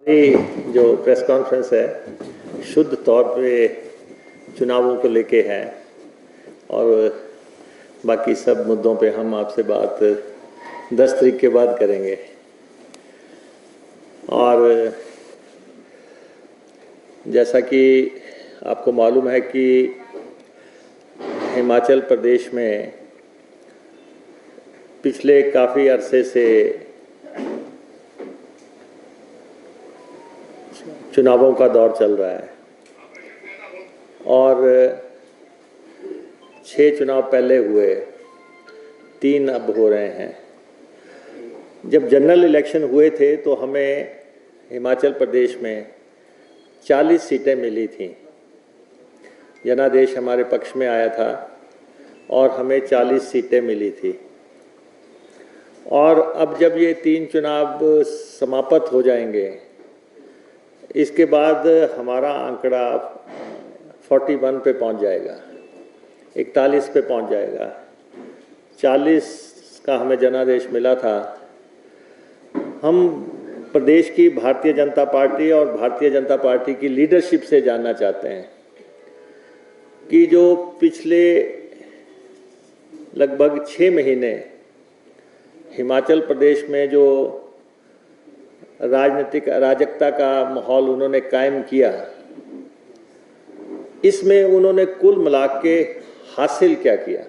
ये जो press conference है शुद्ध तौर पे चुनावों को लेके है और बाकी सब मुद्दों पे हम आपसे बात 10 तारीख के बाद करेंगे। और जैसा कि आपको मालूम है कि हिमाचल प्रदेश में पिछले काफ़ी अरसे से चुनावों का दौर चल रहा है और 6 चुनाव पहले हुए, 3 अब हो रहे हैं। जब जनरल इलेक्शन हुए थे तो हमें हिमाचल प्रदेश में 40 सीटें मिली थीं। जनादेश हमारे पक्ष में आया था और हमें 40 सीटें मिली थी। और अब जब ये 3 चुनाव समाप्त हो जाएंगे, इसके बाद हमारा आंकड़ा 41 पे पहुंच जाएगा, 41 पे पहुंच जाएगा। 40 का हमें जनादेश मिला था। हम प्रदेश की भारतीय जनता पार्टी और भारतीय जनता पार्टी की लीडरशिप से जानना चाहते हैं कि जो पिछले लगभग 6 महीने हिमाचल प्रदेश में जो राजनीतिक अराजकता का माहौल उन्होंने कायम किया, इसमें उन्होंने कुल मिला के हासिल क्या किया।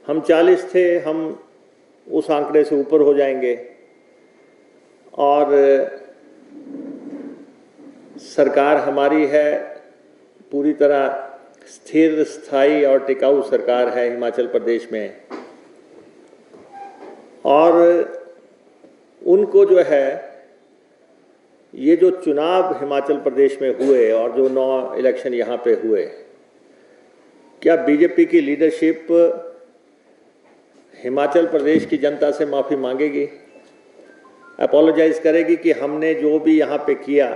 हम 40 थे, हम उस आंकड़े से ऊपर हो जाएंगे और सरकार हमारी है पूरी तरह स्थिर, स्थायी और टिकाऊ सरकार है हिमाचल प्रदेश में। और उनको जो है ये जो चुनाव हिमाचल प्रदेश में हुए और जो 9 इलेक्शन यहाँ पे हुए, क्या बीजेपी की लीडरशिप हिमाचल प्रदेश की जनता से माफ़ी मांगेगी, अपोलोजाइज करेगी कि हमने जो भी यहाँ पे किया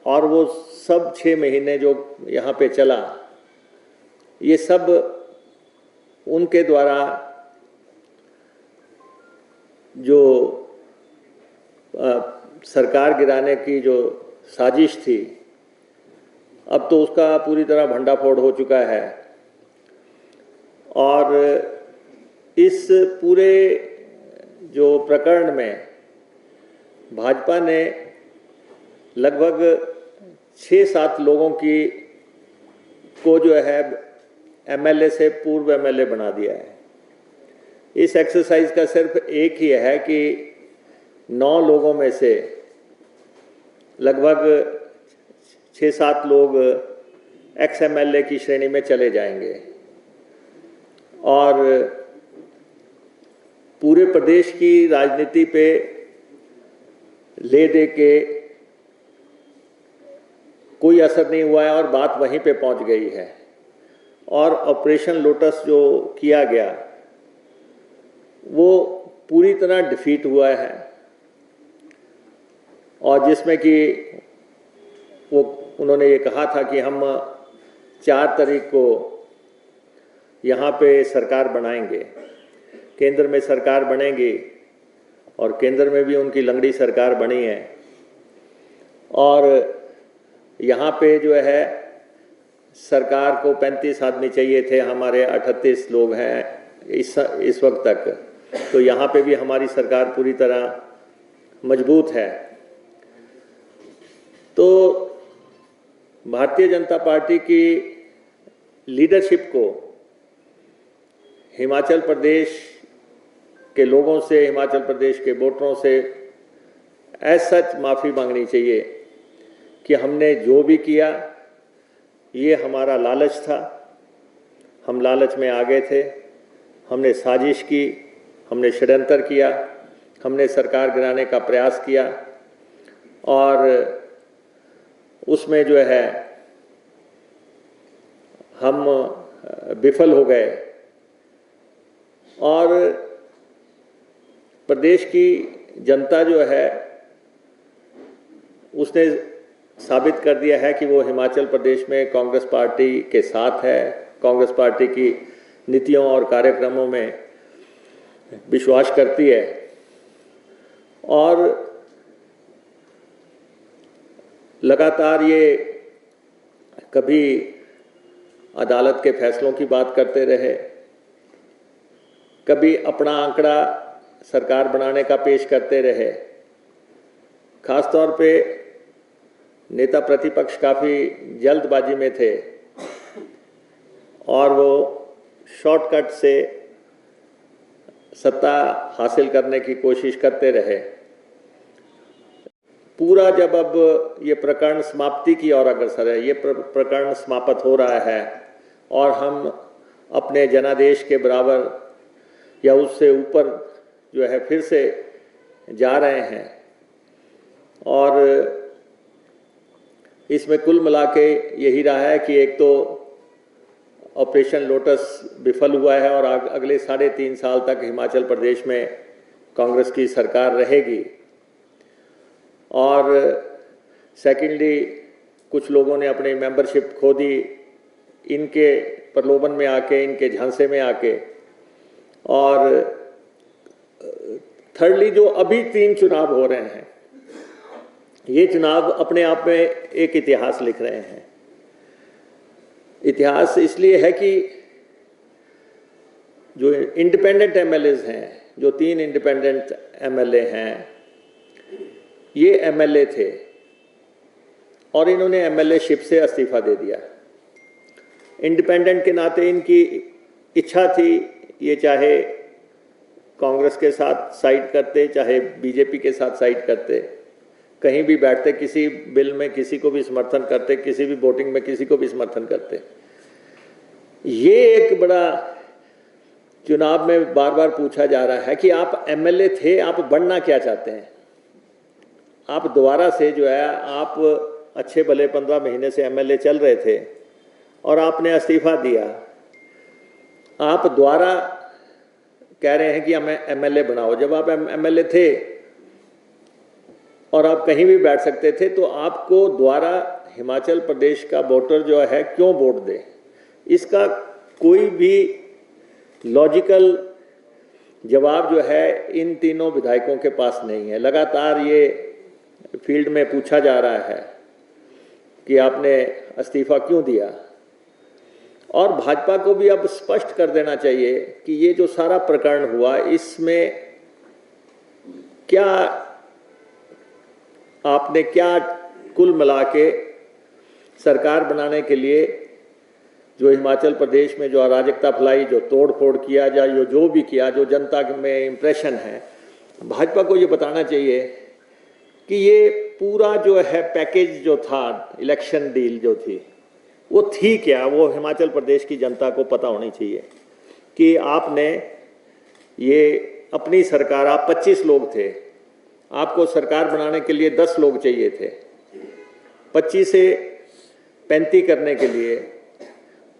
और वो सब 6 महीने जो यहाँ पे चला, ये सब उनके द्वारा जो सरकार गिराने की जो साजिश थी, अब तो उसका पूरी तरह भंडाफोड़ हो चुका है। और इस पूरे जो प्रकरण में भाजपा ने लगभग 6-7 लोगों को जो है एमएलए से पूर्व एमएलए बना दिया है। इस एक्सरसाइज का सिर्फ एक ही है कि 9 लोगों में से लगभग 6-7 लोग एक्स एमएलए की श्रेणी में चले जाएंगे और पूरे प्रदेश की राजनीति पे ले दे के कोई असर नहीं हुआ है और बात वहीं पे पहुंच गई है। और ऑपरेशन लोटस जो किया गया वो पूरी तरह डिफीट हुआ है और जिसमें कि वो उन्होंने ये कहा था कि हम 4 तारीख को यहाँ पे सरकार बनाएंगे, केंद्र में सरकार बनेगी और केंद्र में भी उनकी लंगड़ी सरकार बनी है। और यहाँ पे जो है सरकार को 35 आदमी चाहिए थे, हमारे 38 लोग हैं इस वक्त तक, तो यहाँ पे भी हमारी सरकार पूरी तरह मजबूत है। तो भारतीय जनता पार्टी की लीडरशिप को हिमाचल प्रदेश के लोगों से, हिमाचल प्रदेश के वोटरों से सच माफ़ी मांगनी चाहिए कि हमने जो भी किया ये हमारा लालच था, हम लालच में आ गए थे, हमने साजिश की, हमने षड्यंत्र किया, हमने सरकार गिराने का प्रयास किया और उसमें जो है हम विफल हो गए। और प्रदेश की जनता जो है उसने साबित कर दिया है कि वो हिमाचल प्रदेश में कांग्रेस पार्टी के साथ है, कांग्रेस पार्टी की नीतियों और कार्यक्रमों में विश्वास करती है। और लगातार ये कभी अदालत के फैसलों की बात करते रहे, कभी अपना आंकड़ा सरकार बनाने का पेश करते रहे। खास तौर पे नेता प्रतिपक्ष काफ़ी जल्दबाजी में थे और वो शॉर्टकट से सत्ता हासिल करने की कोशिश करते रहे। पूरा जब अब ये प्रकरण समाप्ति की ओर अग्रसर है, ये प्रकरण समाप्त हो रहा है और हम अपने जनादेश के बराबर या उससे ऊपर जो है फिर से जा रहे हैं, और इसमें कुल मिला के यही रहा है कि एक तो ऑपरेशन लोटस विफल हुआ है और अगले 3.5 साल तक हिमाचल प्रदेश में कांग्रेस की सरकार रहेगी। और सेकेंडली कुछ लोगों ने अपनी मेंबरशिप खो दी इनके प्रलोभन में आके, इनके झांसे में आके। और थर्डली जो अभी 3 चुनाव हो रहे हैं, ये चुनाव अपने आप में एक इतिहास लिख रहे हैं। इतिहास इसलिए है कि जो इंडिपेंडेंट एमएलएज हैं, जो 3 इंडिपेंडेंट एमएलए हैं, ये एमएलए थे और इन्होंने एमएलएशिप से इस्तीफा दे दिया। इंडिपेंडेंट के नाते इनकी इच्छा थी, ये चाहे कांग्रेस के साथ साइड करते, चाहे बीजेपी के साथ साइड करते, कहीं भी बैठते, किसी बिल में किसी को भी समर्थन करते, किसी भी वोटिंग में किसी को भी समर्थन करते। ये एक बड़ा चुनाव में बार बार पूछा जा रहा है कि आप एमएलए थे, आप बनना क्या चाहते हैं? आप दोबारा से जो है, आप अच्छे भले 15 महीने से एमएलए चल रहे थे और आपने इस्तीफा दिया। आप दोबारा कह रहे हैं कि हमें एमएलए बनाओ। जब आप एमएलए थे और आप कहीं भी बैठ सकते थे, तो आपको दोबारा हिमाचल प्रदेश का वोटर जो है क्यों वोट दे? इसका कोई भी लॉजिकल जवाब जो है इन तीनों विधायकों के पास नहीं है। लगातार ये फील्ड में पूछा जा रहा है कि आपने इस्तीफा क्यों दिया, और भाजपा को भी अब स्पष्ट कर देना चाहिए कि ये जो सारा प्रकरण हुआ, इसमें क्या आपने क्या कुल मिला के सरकार बनाने के लिए जो हिमाचल प्रदेश में जो अराजकता फैलाई, जो तोड़ फोड़ किया, या जो भी किया, जो जनता में इम्प्रेशन है, भाजपा को ये बताना चाहिए कि ये पूरा जो है पैकेज जो था, इलेक्शन डील जो थी, वो थी क्या, वो हिमाचल प्रदेश की जनता को पता होनी चाहिए कि आपने ये अपनी सरकार, आप 25 लोग थे, आपको सरकार बनाने के लिए 10 लोग चाहिए थे। 25 से 35 करने के लिए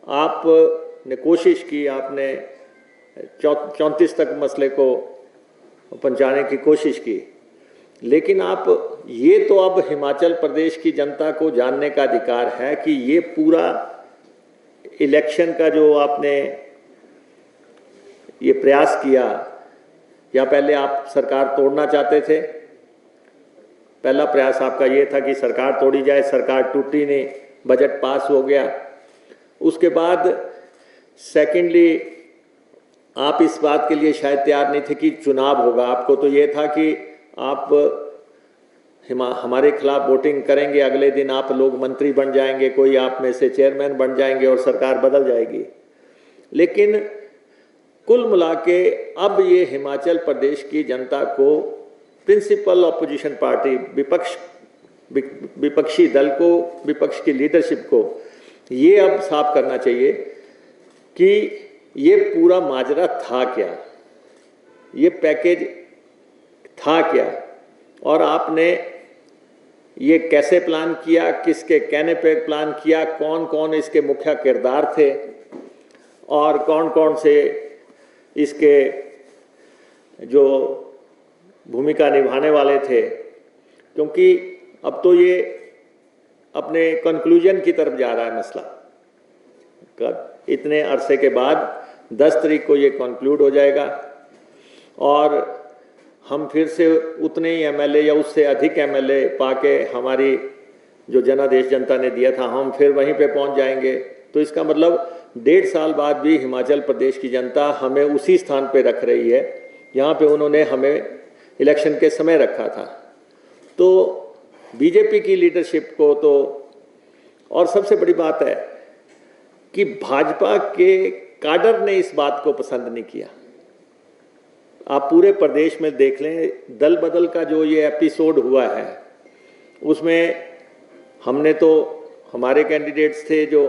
आपने कोशिश की, आपने 34 तक मसले को पहुंचाने की कोशिश की, लेकिन आप ये तो अब हिमाचल प्रदेश की जनता को जानने का अधिकार है कि ये पूरा इलेक्शन का जो आपने ये प्रयास किया, या पहले आप सरकार तोड़ना चाहते थे? पहला प्रयास आपका ये था कि सरकार तोड़ी जाए, सरकार टूटी नहीं, बजट पास हो गया। उसके बाद सेकेंडली आप इस बात के लिए शायद तैयार नहीं थे कि चुनाव होगा। आपको तो ये था कि आप हमारे खिलाफ वोटिंग करेंगे, अगले दिन आप लोग मंत्री बन जाएंगे, कोई आप में से चेयरमैन बन जाएंगे और सरकार बदल जाएगी। लेकिन कुल मिला के अब ये हिमाचल प्रदेश की जनता को, प्रिंसिपल ऑपोजिशन पार्टी, विपक्षी दल को, विपक्ष की लीडरशिप को ये अब साफ करना चाहिए कि ये पूरा माजरा था क्या, ये पैकेज था क्या, और आपने ये कैसे प्लान किया, किसके कहने पे प्लान किया, कौन कौन इसके मुख्य किरदार थे और कौन कौन से इसके जो भूमिका निभाने वाले थे। क्योंकि अब तो ये अपने कंक्लूजन की तरफ जा रहा है मसला। इतने अरसे के बाद 10 तारीख को ये कंक्लूड हो जाएगा और हम फिर से उतने ही एमएलए या उससे अधिक एमएलए पाके हमारी जो जनादेश जनता ने दिया था, हम फिर वहीं पे पहुंच जाएंगे। तो इसका मतलब 1.5 साल बाद भी हिमाचल प्रदेश की जनता हमें उसी स्थान पे रख रही है जहाँ पे उन्होंने हमें इलेक्शन के समय रखा था। तो बीजेपी की लीडरशिप को तो, और सबसे बड़ी बात है कि भाजपा के काडर ने इस बात को पसंद नहीं किया। आप पूरे प्रदेश में देख लें, दल बदल का जो ये एपिसोड हुआ है उसमें हमने तो, हमारे कैंडिडेट्स थे जो,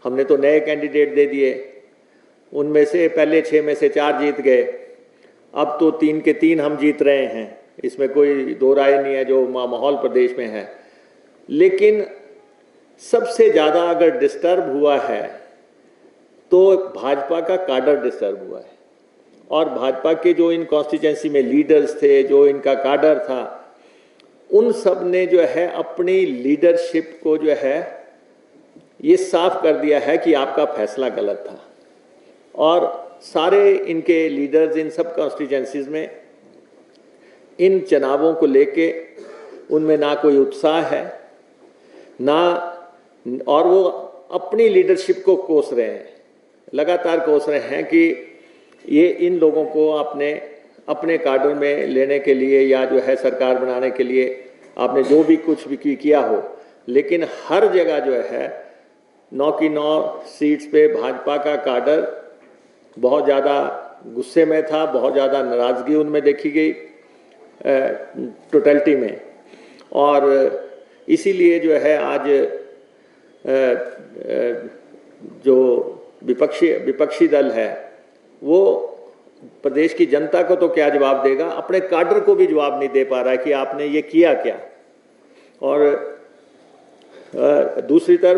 हमने तो नए कैंडिडेट दे दिए, उनमें से पहले 6 में से 4 जीत गए, अब तो 3 के 3 हम जीत रहे हैं, इसमें कोई दो राय नहीं है जो माहौल प्रदेश में है। लेकिन सबसे ज़्यादा अगर डिस्टर्ब हुआ है तो भाजपा का काडर डिस्टर्ब हुआ है, और भाजपा के जो इन कॉन्स्टिट्यूंसी में लीडर्स थे, जो इनका काडर था, उन सब ने जो है अपनी लीडरशिप को जो है ये साफ कर दिया है कि आपका फैसला गलत था। और सारे इनके लीडर्स इन सब कॉन्स्टिट्यूंसीज में इन चुनावों को लेके उनमें ना कोई उत्साह है ना, और वो अपनी लीडरशिप को कोस रहे हैं, लगातार कोस रहे हैं कि ये इन लोगों को अपने काडर में लेने के लिए या जो है सरकार बनाने के लिए आपने जो भी कुछ भी किया हो, लेकिन हर जगह जो है 9 की 9 सीट्स पे भाजपा का काडर बहुत ज़्यादा गुस्से में था, बहुत ज़्यादा नाराज़गी उनमें देखी गई टोटलिटी में। और इसीलिए जो है आज जो विपक्षी दल है वो प्रदेश की जनता को तो क्या जवाब देगा, अपने काडर को भी जवाब नहीं दे पा रहा है कि आपने ये किया क्या। और दूसरी तरफ